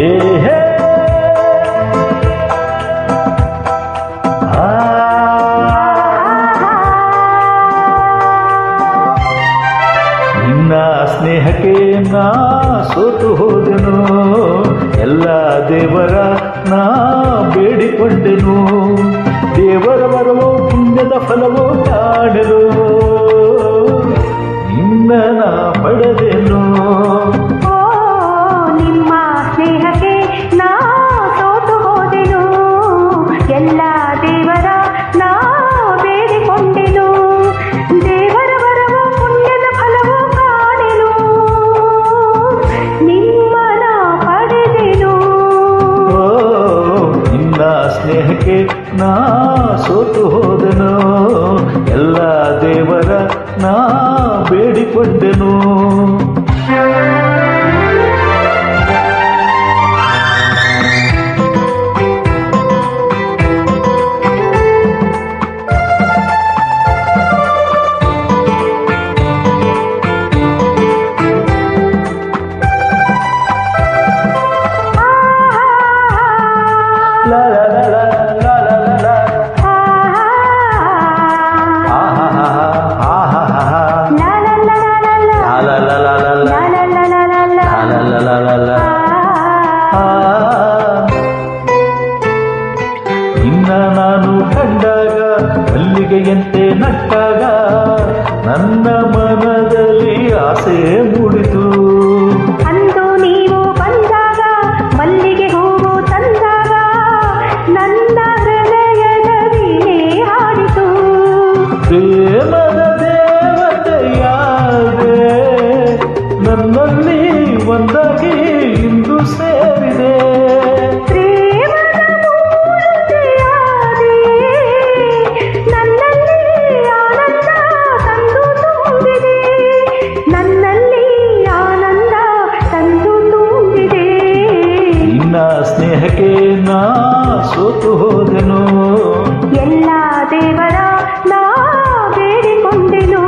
ಏ ಹೇ ನಿನ್ನ ಸ್ನೇಹಕ್ಕೆ ನಾ ಸೋತು ಹೋದೆನು, ಎಲ್ಲ ದೇವರ ನಾ ಬೇಡಿಕೊಂಡೆನು, ದೇವರ ವರವೋ ಪುಣ್ಯದ ಫಲವೋ ಕಾಣಲು ನಿನ್ನ ನಾ ಪಡೆದೆನು. ನಿಮ್ಮ ಸ್ನೇಹಕ್ಕೆ ನಾ ಸೋತು ಹೋದೆನು, ಎಲ್ಲ ದೇವರ ನಾ ಬೇಡಿಕೊಂಡೆನು, ದೇವರ ವರವೋ ಪುಣ್ಯದ ಫಲವೋ ಕಾಣೆನು ನಿಮ್ಮ ನಾ ಪಡೆದೆನು. ನಿನ್ನ ಸ್ನೇಹಕ್ಕೆ ನಾ ಸೋತು ಹೋದೆನು, ಎಲ್ಲ ದೇವರ ನಾ ಬೇಡಿಕೊಂಡೆನು. La la la la la la la la. Ah ah ah ah ah ah. La la la la la la. La la la la la la. La la la la la la. La la la la la. ನಿನ್ನ ನಾನು ಕಂಡಾಗ ಮಲ್ಲಿಗೆಯಂತೆ ನಟ್ಟಾಗ ನನ್ನ ಮನದಲ್ಲಿ ಆಸೆ ಮೂಡಿತು. ಅಂದು ನೀವು ಬಂದಾಗ ಮಲ್ಲಿಗೆ ಹೂವು ತಂದಾಗ ನನ್ನ ಹೃದಯದ ವೀಣೆ ಹಾಡಿತು. ಪ್ರೇಮದ ದೇವತೆಯಾದೆ ನನ್ನಲ್ಲಿ ಒಂದಾಗಿ ಇಂದು ಸೇರಿದೆ. ಪ್ರೇಮದ ಮೂರ್ತಿಯಾದೆ ನನ್ನಲ್ಲಿ ಆನಂದ ತಂದು ತುಂಬಿದೆ, ನನ್ನಲ್ಲಿ ಆನಂದ ತಂದು ತುಂಬಿದೆ. ನಿನ್ನ ಸ್ನೇಹಕ್ಕೆ ನಾ ಸೋತು ಹೋದೆನು, ಎಲ್ಲ ದೇವರ ನಾ ಬೇಡಿಕೊಂಡೆನು.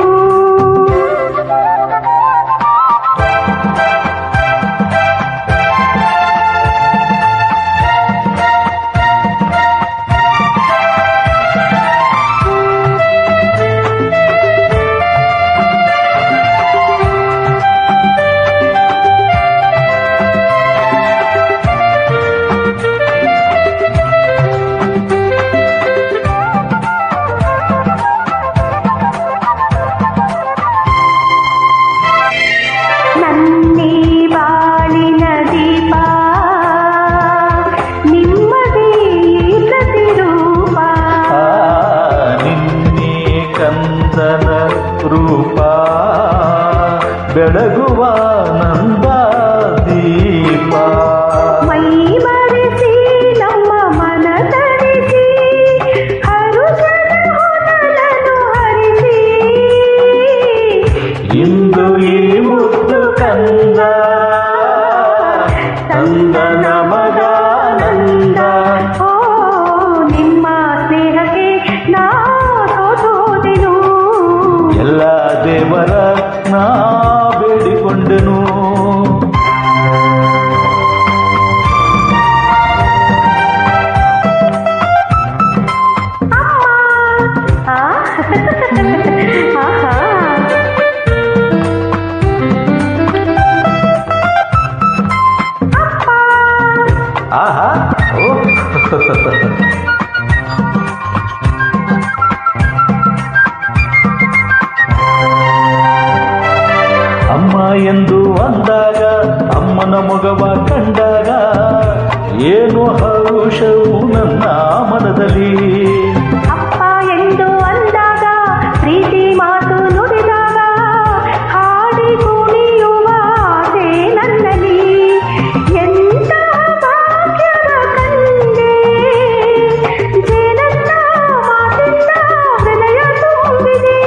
ನನ್ನೇ ಬಾಳಿನ ದೀಪ ನಿಮ್ಮದೇ ಪ್ರತಿರೂಪ, ನಿನ್ನೆ ಕಂದನ ರೂಪ ಬೆಳಗುವ ನಂದ ದೀಪ. ಮೈ ಮರೆಸಿ ನಮ್ಮ ಮನ ತರಿಸಿ ಹರುಷದ ಹೊನಲನ್ನು ಹರಿಸಿ, ಇಂದು ಈ ಮುದ್ದು ಕಂದ ತಂದ ನಮಗಾನಂದ. ಓ ನಿಮ್ಮ ಸ್ನೇಹಕ್ಕೆ ನಾ ಸೋತು ಹೋದೆನು, ಎಲ್ಲ ದೇವರ ನಾ ಬೇಡಿಕೊಂಡೆನು. ಅಮ್ಮ. ಆಹಾ. ಅಪ್ಪ. ಆಹಾ ಓ ಅಮ್ಮ ಎಂದು ಅಂದಾಗ ಅಮ್ಮನ ಮೊಗವ ಕಂಡಾಗ ಏನು ಹರುಷವು ನನ್ನ ಮನದಲ್ಲಿ. ಅಪ್ಪ ಎಂದು ಅಂದಾಗ ಪ್ರೀತಿ ಮಾತು ನುಡಿದಾಗ ಹಾಡಿ ಕುಣಿಯುವ ಆಸೆ ನನ್ನಲ್ಲಿ. ಎಂತಹ ಭಾಗ್ಯವ ಕಂಡೆ ಜೇನನ್ನ ಮಾತಿಂದ ಹೃದಯ ತುಂಬಿದೆ.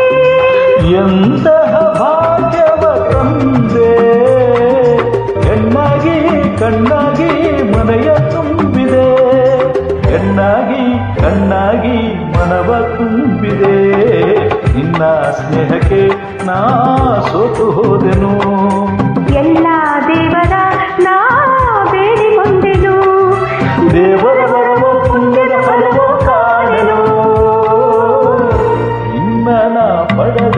ಎಂತಹ ಭಾಗ್ಯವ ತಂದೆ ಹೆಣ್ಣಾಗಿ ಕಣ್ಣಾಗಿ ಮನೆಯ ತುಂಬಿದೆ, ಹೆಣ್ಣಾಗಿ ಕಣ್ಣಾಗಿ ಮನವ ತುಂಬಿದೆ. ನಿನ್ನ ಸ್ನೇಹಕ್ಕೆ ನಾ ಸೋತು ಹೋದೆನು, ಎಲ್ಲ ದೇವರ ನಾ ಬೇಡಿಕೊಂಡೆ. ಪಡಲ